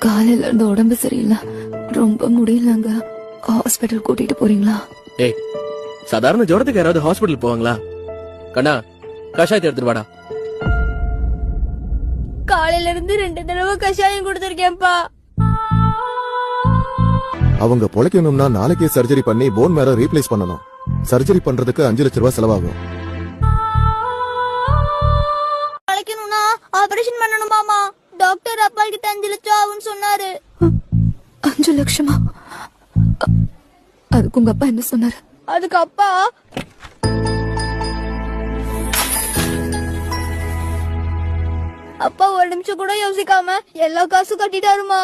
காலையில இருந்து உடம்பு சரியில்லை, ரொம்ப முடியலங்க. ஹாஸ்பிட்டல் கூட்டிட்டு போறீங்களா? ஏய், சாதாரண ஜுரத்துக்கு யாராவது ஹாஸ்பிட்டல் போவாங்களா? கண்ணா, கஷாயத்தை எடுத்துட்டு வாடா. காலையில இருந்து 2 தடவை கஷாயம் கொடுத்திருக்கேன்ப்பா. அவங்க பொழைக்கணும்னா நாளைக்கே சர்ஜரி பண்ணி போன் மேர ரீப்ளேஸ் பண்ணணும். சர்ஜரி பண்றதுக்கு 5 லட்சம் ரூபாய் செலவாகும். பொழைக்கணும்னா ஆபரேஷன் பண்ணணுமாமா? டாக்டர் அப்பா கிட்ட 5 லட்சம் ஆகும்னு சொன்னாரு. 5 லட்சமா? அதுக்கு உங்க அப்பா என்ன சொன்னாரு? அதுக்கு அப்பா ஒரு நிமிஷம் கூட யோசிக்காம எல்லா காசும் கட்டிட்டாருமா.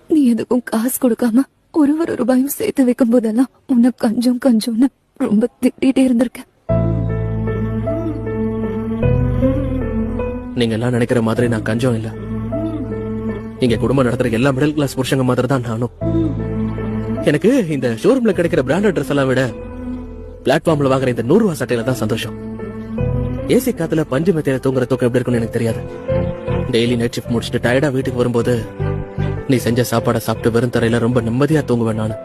நீ எதுக்கும் காசு கொடுக்காம ஒரு ரூபாயும் சேர்த்து வைக்கும் போதெல்லாம் உன்னை கஞ்சம் கஞ்சம்னு ரொம்ப திட்டிகிட்டே இருந்திருக்க. நீங்க எல்லாம் நினைக்கிற மாதிரி நான் கஞ்சம் இல்ல. இங்க குடும்பம் நடத்துற எல்லா மிடில் கிளாஸ் புருஷங்க மாதிரி தான் நானும். எனக்கு இந்த ஷோரூம்ல கிடைக்கிற பிராண்டட் ட்ரெஸ் எல்லாம் விட பிளாட்ஃபார்ம்ல வாங்குற இந்த 100 ரூபாய் சட்டையில தான் சந்தோஷம். ஏசி காத்துல பஞ்சு மெத்தையில தூங்குற தூக்கம் எப்படி இருக்குன்னு எனக்கு தெரியாது. டெய்லி நைட் ஷிஃப்ட் முடிச்சுட்டு டயர்டா வீட்டுக்கு வரும்போது நீ செஞ்ச சாப்பாடை சாப்பிட்டு வெறும் தரையில ரொம்ப நிம்மதியா தூங்குவேன். நான்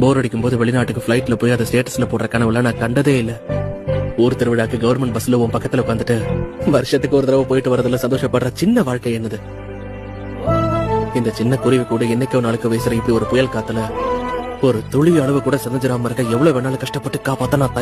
போர் அடிக்கும் போது வெளிநாட்டுக்கு பிளைட்ல போய் அதை ஸ்டேட்டஸ்ல போடுற கனவுல நான் கண்டதே இல்ல. ஊர் திருவிழாக்கு கவர்மெண்ட் பஸ்ல உன் பக்கத்துல உட்காந்துட்டு வருஷத்துக்கு ஒரு தடவை போயிட்டு வரதுல சந்தோஷப்படுற சின்ன வாழ்க்கை என்னது. இந்த சின்ன குருவி கூட என்னைக்கோ நாளுக்கு வீசுற இப்படி ஒரு புயல் காத்துல ஒரு துளி அளவு கூட செஞ்சிடாம இருக்க எவ்வளவு வேணாலும் கஷ்டப்பட்டு காப்பாத்த நான்